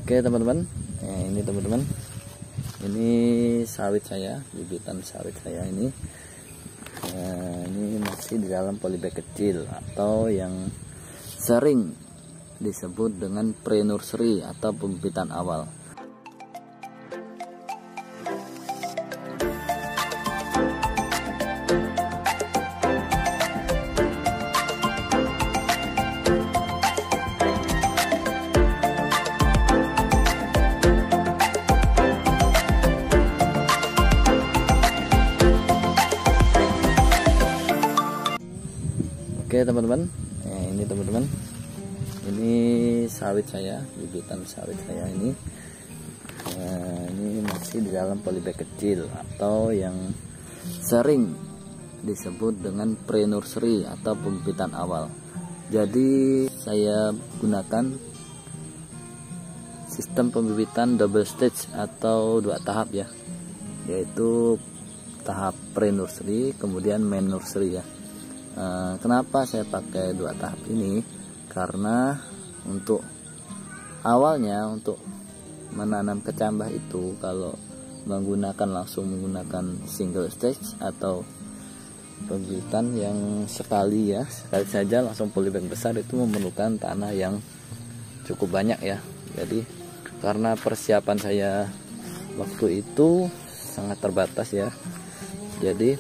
Oke teman-teman, ini teman-teman, ini sawit saya, bibitan sawit saya ini. Ini masih di dalam polybag kecil atau yang sering disebut dengan pre-nursery atau pembibitan awal. Oke teman-teman, ini teman-teman, ini sawit saya, bibitan sawit saya ini. Ini masih di dalam polybag kecil atau yang sering disebut dengan pre-nursery atau pembibitan awal. Jadi saya gunakan sistem pembibitan double stage atau 2 tahap ya, yaitu tahap pre-nursery kemudian main nursery ya. Kenapa saya pakai 2 tahap ini? Karena untuk awalnya, untuk menanam kecambah itu, kalau langsung menggunakan single stage atau pembibitan yang sekali saja langsung polybag besar, itu memerlukan tanah yang cukup banyak ya. Jadi karena persiapan saya waktu itu sangat terbatas ya, jadi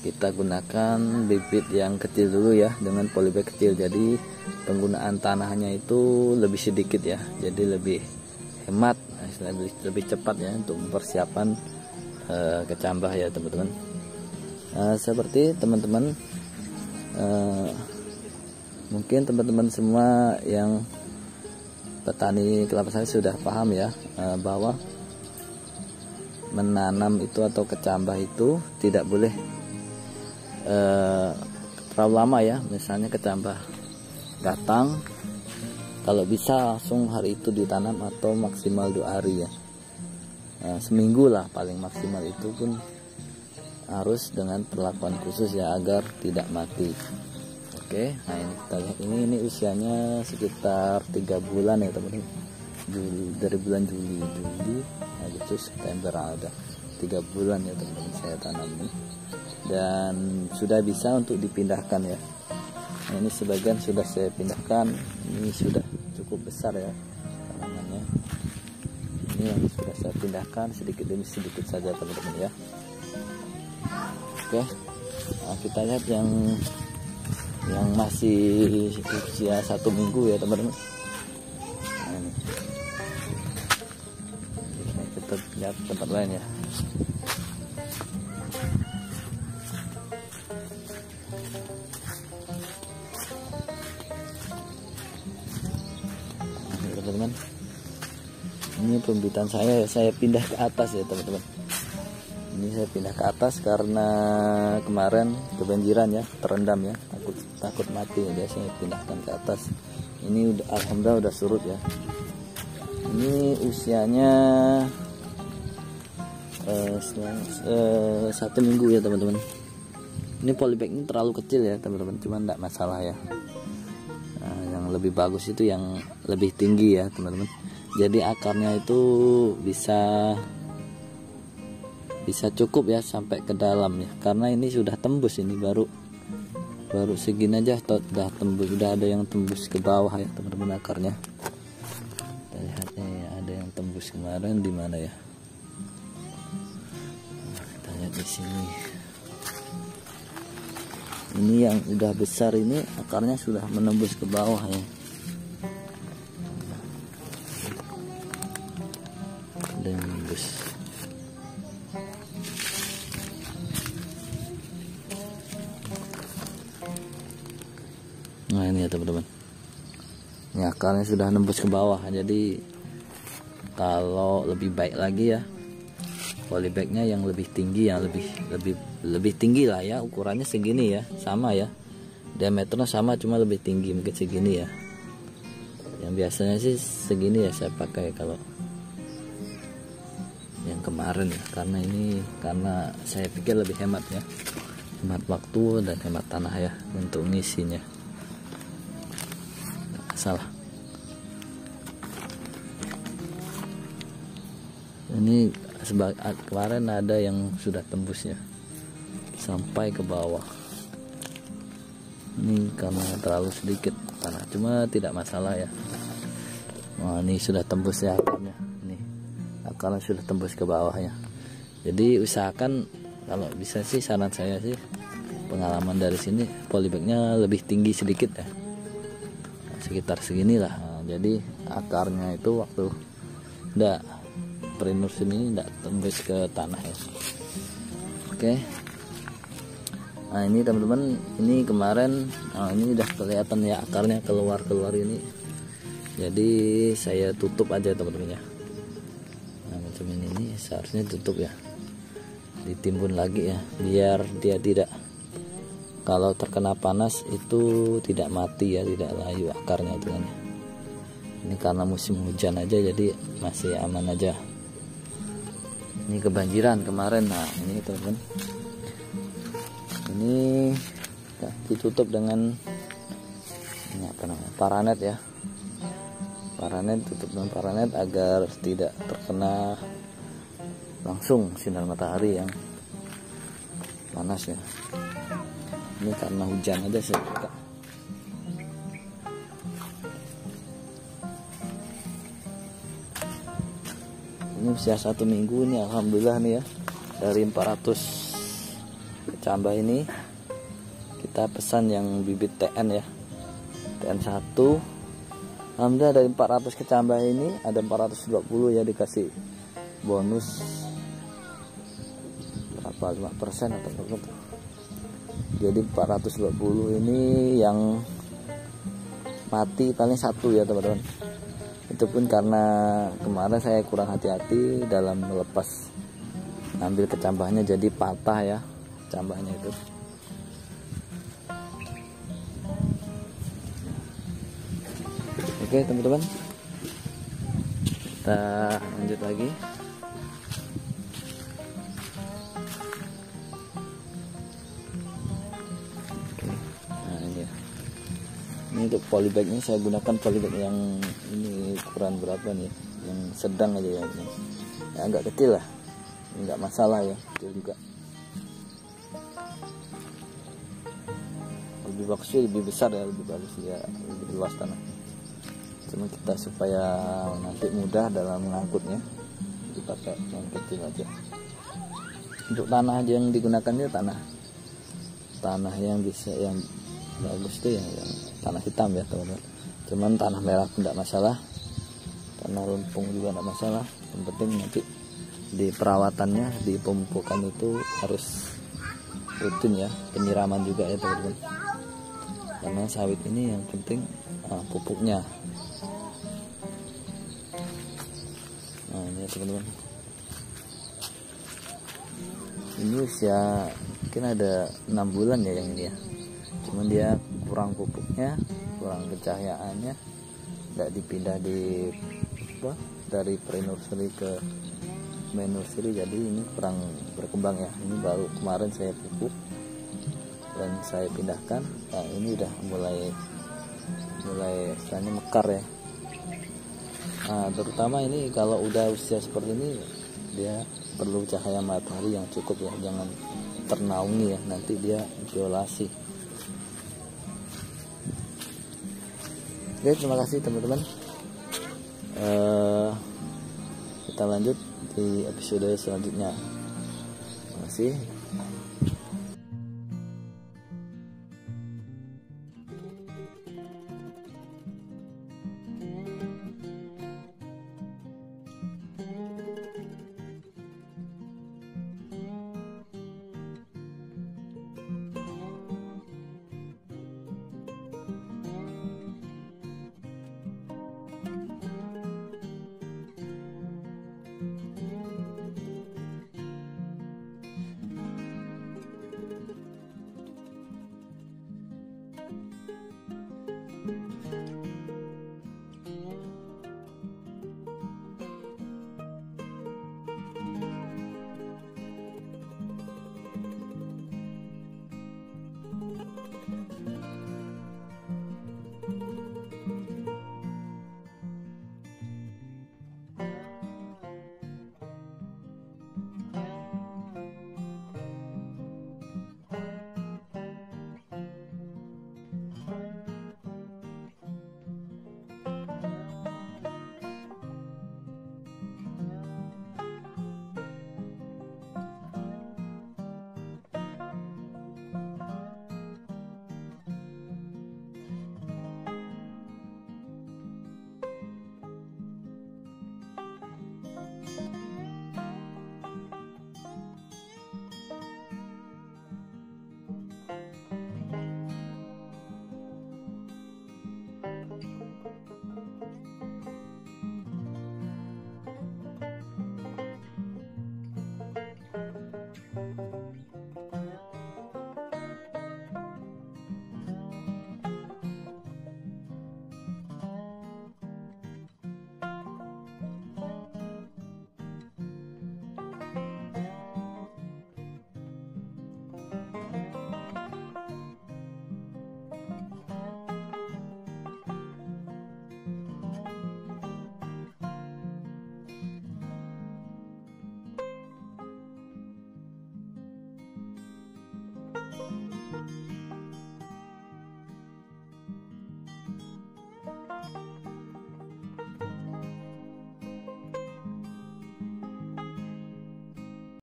kita gunakan bibit yang kecil dulu ya, dengan polybag kecil. Jadi penggunaan tanahnya itu lebih sedikit ya, jadi lebih hemat, lebih cepat ya untuk mempersiapkan kecambah ya teman-teman. Seperti teman-teman, mungkin teman-teman semua yang petani kelapa sawit sudah paham ya, bahwa menanam itu atau kecambah itu tidak boleh terlalu lama ya. Misalnya kecambah datang, kalau bisa langsung hari itu ditanam atau maksimal 2 hari ya, seminggu lah paling maksimal, itu pun harus dengan perlakuan khusus ya agar tidak mati. Oke, nah ini kita lihat, ini usianya sekitar 3 bulan ya teman-teman. Dari bulan Juli, Agustus, September, ada 3 bulan ya teman-teman saya tanam ini, dan sudah bisa untuk dipindahkan ya. Nah, ini sebagian sudah saya pindahkan, ini sudah cukup besar ya tanamannya. Ini yang sudah saya pindahkan sedikit demi sedikit saja teman-teman ya. Oke, nah, kita lihat yang masih usia 1 minggu ya teman-teman. Nah, ini kita lihat tempat lain ya. Teman-teman, ini pembibitan saya pindah ke atas ya teman-teman. Ini saya pindah ke atas karena kemarin kebanjiran ya, terendam ya, takut mati ya, biasanya pindahkan ke atas. Ini udah, alhamdulillah udah surut ya. Ini usianya 1 minggu ya teman-teman. Ini polybagnya terlalu kecil ya teman-teman, cuman tidak masalah ya. Yang lebih bagus itu yang lebih tinggi ya teman-teman. Jadi akarnya itu bisa cukup ya sampai ke dalam ya, karena ini sudah tembus, ini baru segini aja sudah tembus, sudah ada yang tembus ke bawah ya teman-teman akarnya. Kita lihat nih, ada yang tembus kemarin di mana ya. Nah, kita lihat di sini. Ini yang udah besar, ini akarnya sudah menembus ke bawah ya. Tembus. Nah ini ya teman-teman, ini akarnya sudah nembus ke bawah. Jadi kalau lebih baik lagi ya, polybagnya yang lebih tinggi, yang lebih tinggi lah ya. Ukurannya segini ya, sama ya, diameternya sama, cuma lebih tinggi, mungkin segini ya. Yang biasanya sih segini ya saya pakai kalau yang kemarin ya, karena saya pikir lebih hemat ya, hemat waktu dan hemat tanah ya untuk ngisinya. Nggak salah. Ini kemarin ada yang sudah tembus ya sampai ke bawah. Ini karena terlalu sedikit tanah, cuma tidak masalah ya. Nah, ini sudah tembus ya akarnya. Ini akarnya sudah tembus ke bawahnya. Jadi usahakan kalau bisa sih, saran saya sih, pengalaman dari sini polybagnya lebih tinggi sedikit ya, sekitar segini lah. Nah, jadi akarnya itu waktu enggak Prenurs ini enggak tembus ke tanah ya. Oke. Nah ini teman-teman, ini kemarin ini udah kelihatan ya akarnya keluar ini. Jadi saya tutup aja teman-teman ya. Nah macam ini seharusnya tutup ya, ditimbun lagi ya, biar dia tidak, kalau terkena panas itu tidak mati ya, tidak layu akarnya itu kan. Ini karena musim hujan aja jadi masih aman aja. Ini kebanjiran kemarin. Nah ini teman-teman, ini ditutup dengan ini apa namanya, paranet ya, paranet, tutup dengan paranet agar tidak terkena langsung sinar matahari yang panas ya. Ini karena hujan aja saya buka. Ini usia 1 minggu ini, alhamdulillah nih ya, dari 400 kecambah ini kita pesan yang bibit TN ya, TN1. Alhamdulillah dari 400 kecambah ini ada 420 ya dikasih bonus berapa, 5% atau berapa. Jadi 420 ini yang mati paling 1 ya teman-teman. Itu pun karena kemarin saya kurang hati-hati dalam melepas ambil kecambahnya, jadi patah ya kecambahnya itu. Oke teman-teman, kita lanjut lagi. Ini untuk polybagnya saya gunakan polybag yang ini ukuran berapa nih, yang sedang aja ya, ini ya, agak kecil lah, nggak masalah ya, kecil juga. Lebih bagus sih lebih besar ya, lebih bagus ya, lebih luas tanah. Cuma kita supaya nanti mudah dalam mengangkutnya dipakai yang kecil aja. Untuk tanah aja yang digunakan itu tanah yang bisa, yang bagus tuh yang tanah hitam ya teman-teman. Cuman tanah merah pun tidak masalah, tanah lumpung juga tidak masalah. Yang penting nanti di perawatannya, di pemupukan itu harus rutin ya, penyiraman juga ya teman-teman. Karena sawit ini yang penting pupuknya. Nah ini ya teman-teman, ini usia mungkin ada 6 bulan ya yang ini ya. Cuman dia kurang pupuknya, kurang pencahayaannya, nggak dipindah dari pre-nursery ke main nursery, jadi ini kurang berkembang ya. Ini baru kemarin saya pupuk dan saya pindahkan. Nah ini udah mulai istilahnya mekar ya. Nah terutama ini kalau udah usia seperti ini dia perlu cahaya matahari yang cukup ya, jangan ternaungi ya, nanti dia violasi. Oke, terima kasih teman-teman. Kita lanjut di episode selanjutnya. Terima kasih.